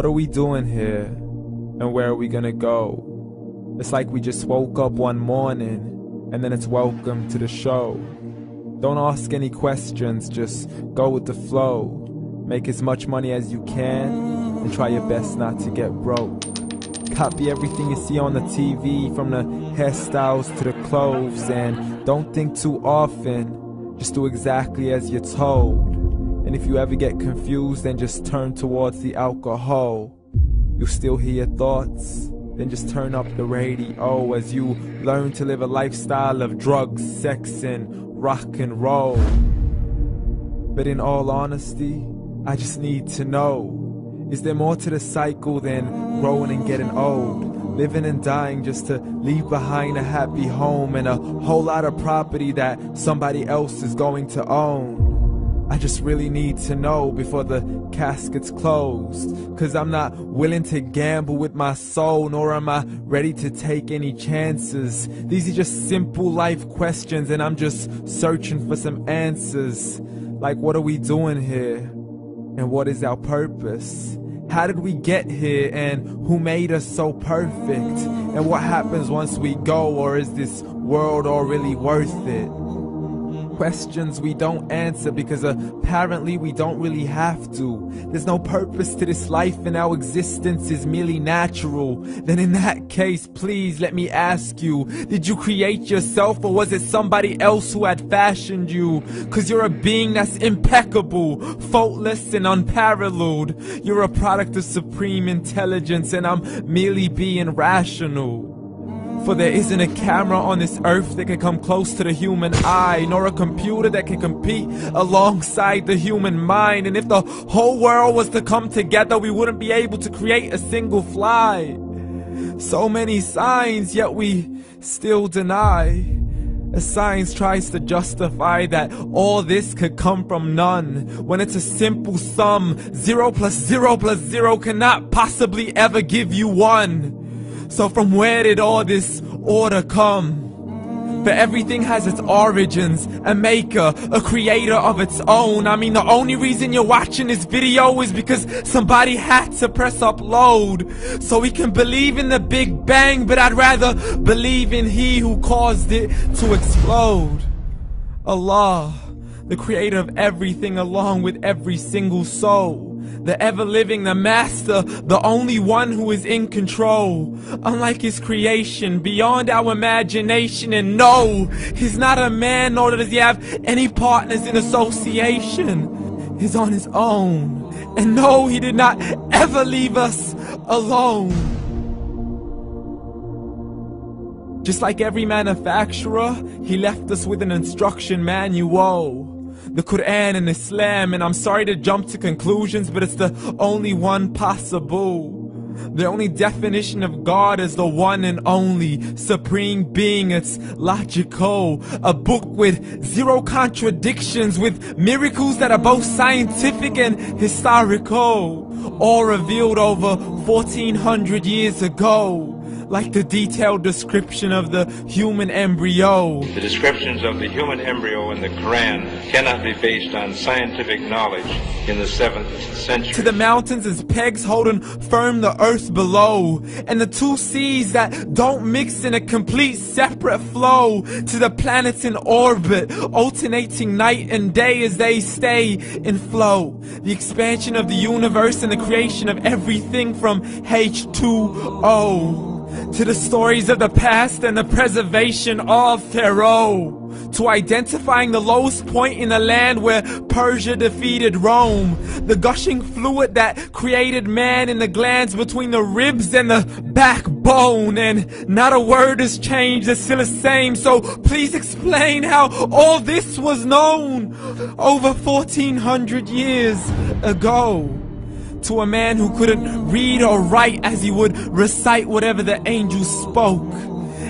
What are we doing here? And where are we gonna go? It's like we just woke up one morning and then it's welcome to the show. Don't ask any questions, just go with the flow. Make as much money as you can and try your best not to get broke. Copy everything you see on the TV, from the hairstyles to the clothes, and don't think too often, just do exactly as you're told. And if you ever get confused, then just turn towards the alcohol. You'll still hear your thoughts, then just turn up the radio as you learn to live a lifestyle of drugs, sex, and rock and roll. But in all honesty, I just need to know, is there more to the cycle than growing and getting old? Living and dying just to leave behind a happy home and a whole lot of property that somebody else is going to own. I just really need to know before the casket's closed, 'cause I'm not willing to gamble with my soul, nor am I ready to take any chances. These are just simple life questions and I'm just searching for some answers. Like, what are we doing here? And what is our purpose? How did we get here, and who made us so perfect? And what happens once we go, or is this world all really worth it? Questions we don't answer because apparently we don't really have to. There's no purpose to this life and our existence is merely natural. Then in that case, please let me ask you, did you create yourself, or was it somebody else who had fashioned you? 'Cause you're a being that's impeccable, faultless and unparalleled. You're a product of supreme intelligence and I'm merely being rational. For there isn't a camera on this earth that can come close to the human eye, nor a computer that can compete alongside the human mind. And if the whole world was to come together, we wouldn't be able to create a single fly. So many signs, yet we still deny. As science tries to justify that all this could come from none, when it's a simple sum. 0 plus 0 plus 0 cannot possibly ever give you 1. So from where did all this order come? For everything has its origins, a maker, a creator of its own. I mean, the only reason you're watching this video is because somebody had to press upload. So we can believe in the Big Bang, but I'd rather believe in He who caused it to explode. Allah, the creator of everything along with every single soul. The ever-living, the master, the only one who is in control. Unlike his creation, beyond our imagination. And no, he's not a man, nor does he have any partners in association. He's on his own. And no, he did not ever leave us alone. Just like every manufacturer, he left us with an instruction manual. The Quran and Islam, and I'm sorry to jump to conclusions, but it's the only one possible. The only definition of God is the one and only supreme being. It's logical, a book with 0 contradictions, with miracles that are both scientific and historical, all revealed over 1400 years ago. Like the detailed description of the human embryo. The descriptions of the human embryo in the Quran cannot be based on scientific knowledge in the 7th century. To the mountains as pegs holding firm the earth below, and the 2 seas that don't mix in a complete separate flow. To the planets in orbit, alternating night and day as they stay in flow. The expansion of the universe and the creation of everything from H2O. To the stories of the past and the preservation of Pharaoh. To identifying the lowest point in the land where Persia defeated Rome. The gushing fluid that created man in the glands between the ribs and the backbone. And not a word has changed, it's still the same. So please explain how all this was known over 1400 years ago. To a man who couldn't read or write, as he would recite whatever the angels spoke.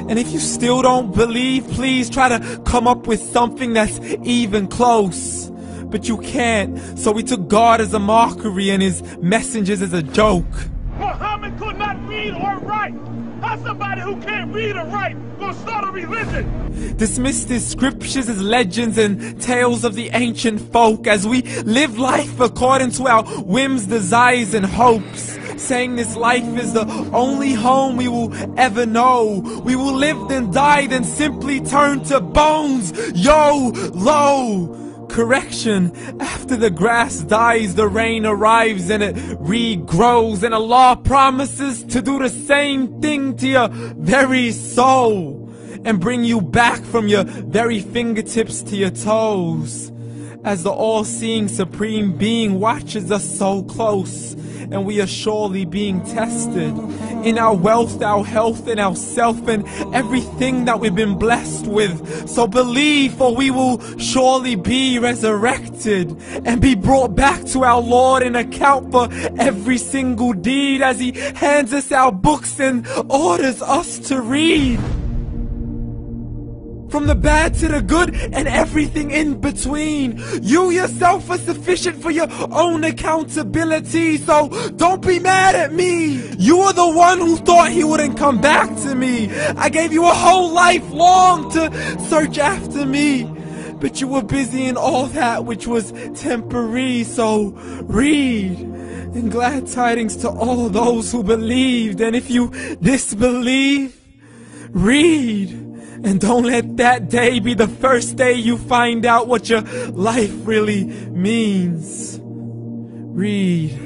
And if you still don't believe, please try to come up with something that's even close. But you can't, so we took God as a mockery and his messengers as a joke. Muhammad could not read or write. How's somebody who can't read or write gonna start a religion? Dismissed his scriptures as legends and tales of the ancient folk, as we live life according to our whims, desires, and hopes. saying this life is the only home we will ever know. We will live then die, then simply turn to bones. YOLO! Correction, after the grass dies, the rain arrives and it regrows, and Allah promises to do the same thing to your very soul and bring you back from your very fingertips to your toes, as the all-seeing supreme being watches us so close, and we are surely being tested in our wealth, our health, and our self, and everything that we've been blessed with. So believe, for we will surely be resurrected and be brought back to our Lord and account for every single deed, as He hands us our books and orders us to read. From the bad to the good and everything in between. You yourself are sufficient for your own accountability, so don't be mad at me. You are the one who thought He wouldn't come back to me. I gave you a whole life long to search after me, but you were busy in all that which was temporary. So read, and glad tidings to all those who believed. And if you disbelieve, read. And don't let that day be the first day you find out what your life really means. Read.